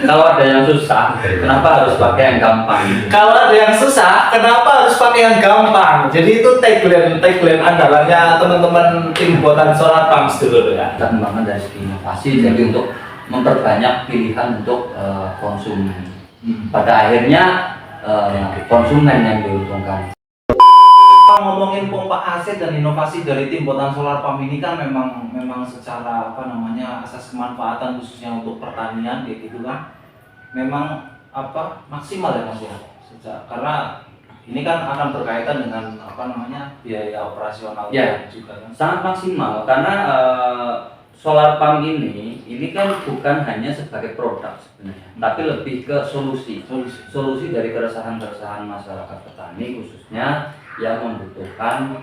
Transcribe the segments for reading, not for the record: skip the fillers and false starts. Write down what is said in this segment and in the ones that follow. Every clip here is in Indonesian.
Kalau ada yang susah, kenapa harus pakai yang gampang? Kalau ada yang susah, kenapa harus pakai yang gampang? Jadi itu tagline andalannya teman-teman tim buatan solar pumps dulu ya. Kita kembangkan dari segi inovasi, jadi untuk memperbanyak pilihan untuk konsumen. Pada akhirnya konsumen yang diuntungkan. Ngomongin pompa AC dan inovasi dari tim buatan solar pump ini kan memang secara asas kemanfaatan khususnya untuk pertanian kayak gitu kan memang maksimal ya Mas ya. Karena ini kan akan berkaitan dengan biaya operasional Ya, juga kan. sangat maksimal karena solar pump ini kan bukan hanya sebagai produk sebenarnya, tapi lebih ke solusi dari keresahan-keresahan masyarakat petani khususnya yang membutuhkan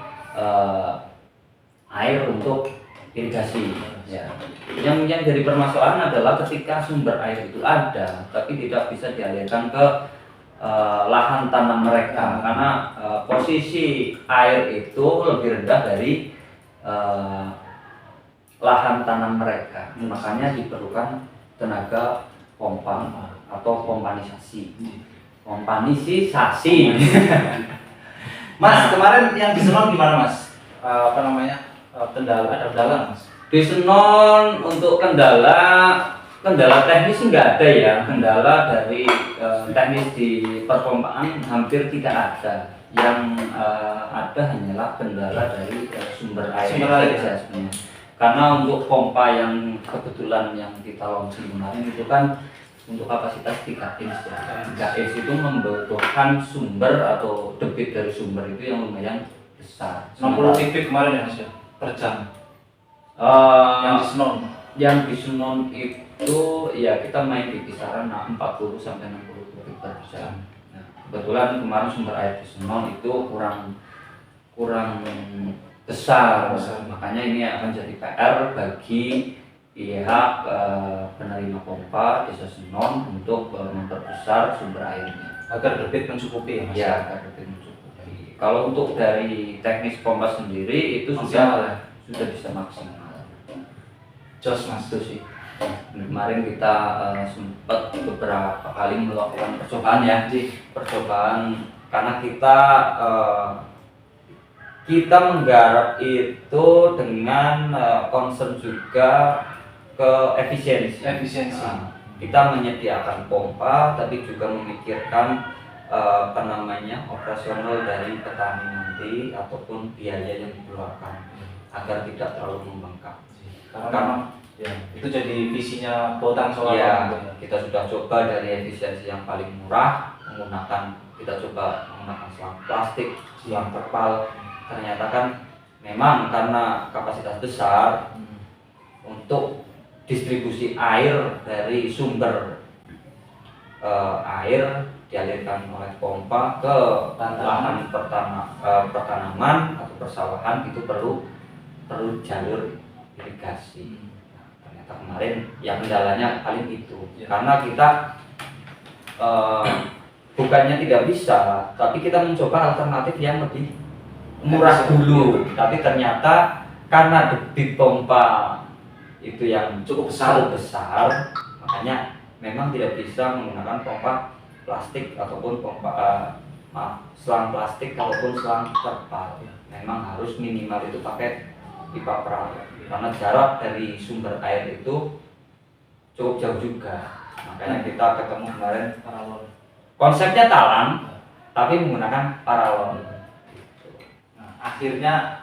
air untuk irigasi. Ya. Yang jadi permasalahan adalah ketika sumber air itu ada, tapi tidak bisa dialirkan ke lahan tanam mereka karena posisi air itu lebih rendah dari lahan tanam mereka. Makanya diperlukan tenaga pompa atau pompanisasi. Mas, kemarin yang di Senon gimana Mas? Kendala Mas? Di Senon untuk kendala teknis nggak ada ya. Kendala dari teknis di perpompaan hampir tidak ada. Yang ada hanyalah kendala dari sumber air saja sebenarnya. Karena untuk pompa yang kebetulan yang kita launching kemarin itu kan untuk kapasitas 3 inch ya. 3 inch itu membutuhkan sumber atau debit dari sumber itu yang lumayan besar. 60 kubik kemarin ya Mas ya, per jam. Yang di Senon itu ya kita main di kisaran 40 sampai 60 kubik per jam. Nah, kebetulan kemarin sumber air di Senon itu kurang besar. Makanya ini akan jadi PR bagi pihak penerima pompa desa Senon untuk memperbesar sumber airnya agar debit mencukupi ya Mas? Ya, agar debit mencukupi. Kalau untuk dari teknis pompa sendiri itu sudah bisa maksimal. Jos Mas itu sih. Kemarin kita sempat beberapa kali melakukan percobaan ya, karena kita menggarap itu dengan concern juga ke efisiensi. Kita menyediakan pompa, tapi juga memikirkan operasional dari petani nanti ataupun biaya yang dikeluarkan agar tidak terlalu membengkak. Karena itu jadi visinya buatan solar. Ya, kita sudah coba dari efisiensi yang paling murah kita coba menggunakan selang plastik, selang terpal. Ternyata kan memang karena kapasitas besar untuk distribusi air dari sumber air dialirkan oleh pompa ke lahan pertanaman atau persawahan itu perlu jalur irigasi. Nah, ternyata kemarin yang kendalanya paling itu karena kita bukannya tidak bisa, tapi kita mencoba alternatif yang lebih murah dulu, tapi ternyata karena debit pompa itu yang cukup besar, makanya memang tidak bisa menggunakan pompa plastik ataupun selang plastik ataupun selang terpal. Memang harus minimal itu pakai pipa perawat karena jarak dari sumber air itu cukup jauh juga. Makanya kita ketemu kemarin paralon. Konsepnya talang, tapi menggunakan paralon. Akhirnya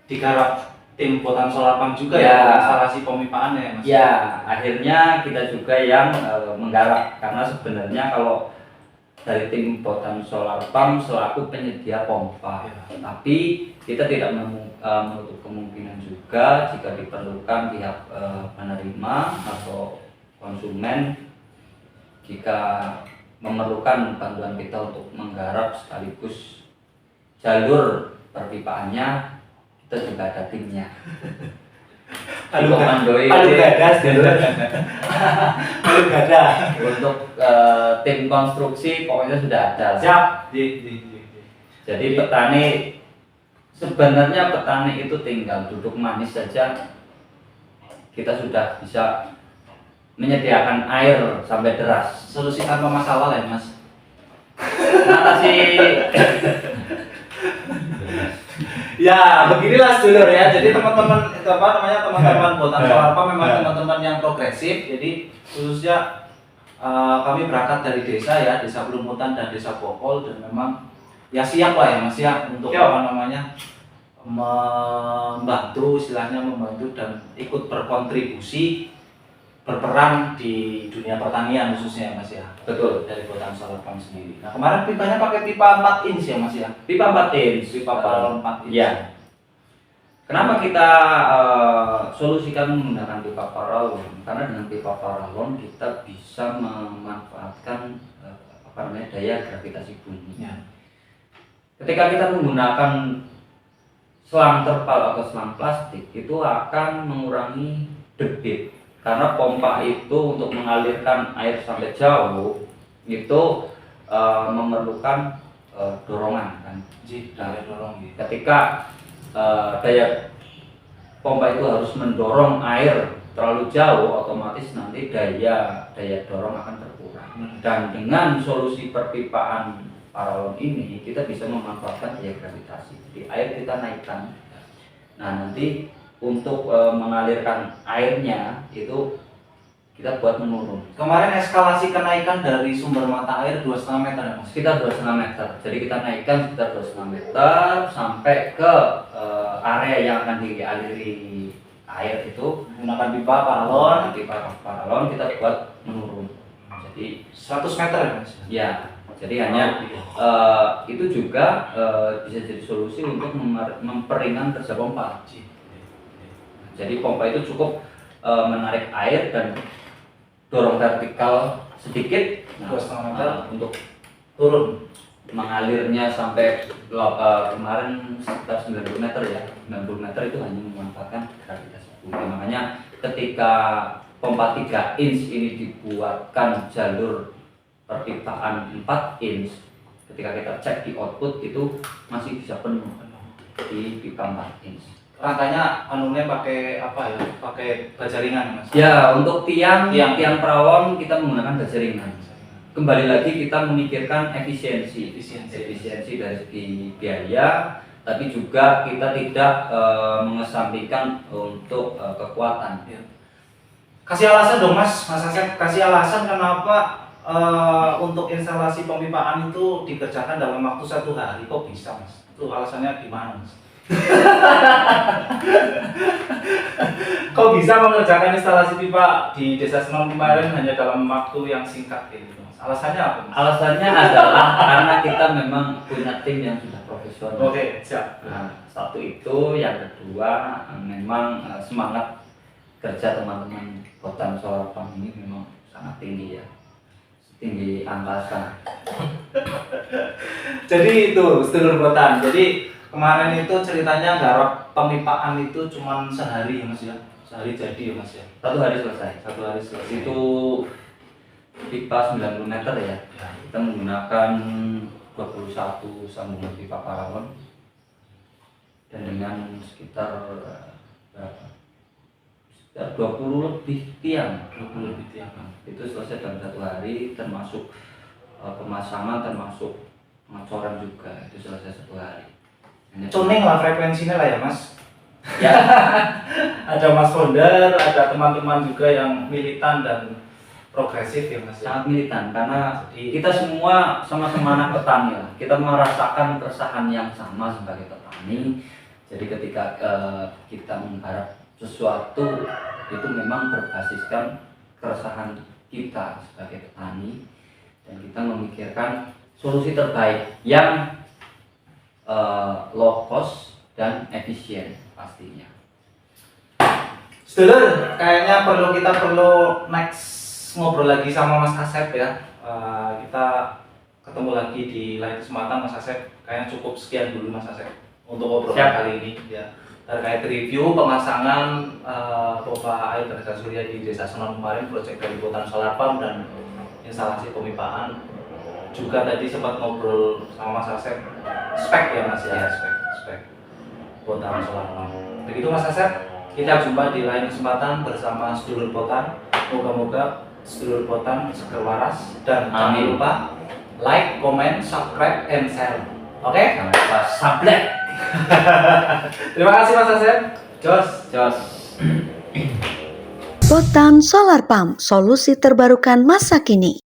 digarap tim buatan solar pump juga ya instalasi pemipaan ya Mas? Ya, akhirnya kita juga yang menggarap karena sebenarnya kalau dari tim buatan solar pump selaku penyedia pompa, tapi kita tidak menutup kemungkinan juga jika diperlukan pihak penerima atau konsumen jika memerlukan bantuan kita untuk menggarap sekaligus jalur perpipaannya, kita juga ada timnya. Palu gadas untuk tim konstruksi pokoknya sudah ada. Siap. Jadi sebenarnya petani itu tinggal duduk manis saja, kita sudah bisa menyediakan air sampai deras. Solusi tanpa masalah lah ya Mas. Mengatasi Ya, beginilah sedulur ya. Jadi teman-teman teman-teman Botan Solar Farm memang teman-teman yang progresif. Jadi khususnya kami berangkat dari desa ya, Desa Pelumutan dan Desa Bokol, dan memang ya siap lah ya Mas ya untuk membantu dan ikut berkontribusi berperan di dunia pertanian khususnya ya Mas ya. betul. Dari Botan Solar Farm sendiri. Nah, kemarin pipanya pakai pipa 4 inch ya Mas ya. Pipa 4 inch, Pipa paralon 4 inch. Ya. Kenapa kita solusikan menggunakan pipa paralon? Karena dengan pipa paralon kita bisa memanfaatkan daya gravitasi bumi. Ya. Ketika kita menggunakan selang terpal atau selang plastik, itu akan mengurangi debit. Karena pompa itu untuk mengalirkan air sampai jauh itu memerlukan dorongan kan. Daya dorong gitu. Ketika daya pompa itu harus mendorong air terlalu jauh, otomatis nanti daya dorong akan berkurang. Dan dengan solusi perpipaan paralon ini kita bisa memanfaatkan daya gravitasi. Jadi air kita naikkan. Nah, nanti untuk mengalirkan airnya itu kita buat menurun. Kemarin eskalasi kenaikan dari sumber mata air 2,5 meter ya Mas? Sekitar 2,5 meter. Jadi kita naikkan sekitar 2,5 meter sampai ke area yang akan dialiri air itu Menggunakan pipa paralon. pipa paralon kita buat menurun. Jadi 100 meter ya Mas? ya, jadi hanya itu juga bisa jadi solusi untuk memperingan kerja pompa. Jadi pompa itu cukup menarik air dan dorong vertikal sedikit, 2,5 meter untuk turun. mengalirnya sampai kemarin sekitar 90 meter ya. 90 meter itu hanya memanfaatkan gravitasi bumi. Makanya ketika pompa 3 inch ini dibuatkan jalur perpipaan 4 inch, ketika kita cek di output itu masih bisa penuh di pipa 4 inch. Rangkanya anunya pakai apa ya? Pakai baja ringan Mas? Ya, untuk tiang Tiang. paralon kita menggunakan baja ringan. Kembali lagi kita memikirkan efisiensi dari segi biaya, tapi juga kita tidak mengesampingkan untuk kekuatan. Kasih alasan dong Mas Asep, kasih alasan kenapa untuk instalasi pemipaan itu dikerjakan dalam waktu 1 hari, kok bisa Mas? Itu alasannya gimana Mas? Kok bisa mengerjakan instalasi pipa di Desa Senon kemarin hanya dalam waktu yang singkat gitu Mas? Alasannya apa Mas? Alasannya adalah karena kita memang punya tim yang sudah profesional. Oke, siap. Nah, satu itu, yang kedua memang semangat kerja teman-teman Botan Solar Farm ini memang sangat tinggi ya, tinggi angkasa. Jadi itu sedulur Botan. Jadi kemarin itu ceritanya garap pemipaan itu cuma sehari ya Mas ya, sehari jadi ya Mas ya. 1 hari selesai. 1 hari selesai. Itu pipa 90 meter ya. Kita menggunakan 21 sambungan pipa paralon dan dengan sekitar berapa? Sekitar 20 lebih tiang. 20 lebih tiang. Itu selesai dalam 1 hari, termasuk pemasangan, termasuk pengecoran juga. Itu selesai 1 hari. Tuning lah frekuensinya lah ya Mas. Ya, Ada Mas Founder, ada teman-teman juga yang militan dan progresif ya Mas ya. sangat militan karena kita semua sama-sama anak petani lah. Kita merasakan keresahan yang sama sebagai petani. Jadi ketika kita menggarap sesuatu itu memang berbasiskan keresahan kita sebagai petani, dan kita memikirkan solusi terbaik yang low cost dan efisien pastinya. Sedulur, kayaknya kita perlu next ngobrol lagi sama Mas Asep ya. Kita ketemu lagi di lain kesempatan Mas Asep. Kayaknya cukup sekian dulu Mas Asep untuk obrolan Siap. kali ini ya. Terkait review pemasangan pompa air tenaga surya di Desa Senon kemarin, proyek dari Botan Solar Farm dan instalasi pemipaan. Juga tadi sempat ngobrol sama Mas Asep spek ya Mas ya, spek Botan Solar Farm. Begitu Mas Asep, kita jumpa di lain kesempatan bersama sedulur Botan Moga-moga sedulur potan segera waras dan jangan Amin. lupa like, comment, subscribe, and share. Oke? Jangan lupa subscribe. Terima kasih Mas Asep. Jos. Jos. Potan Solar Pump, solusi terbarukan masa kini.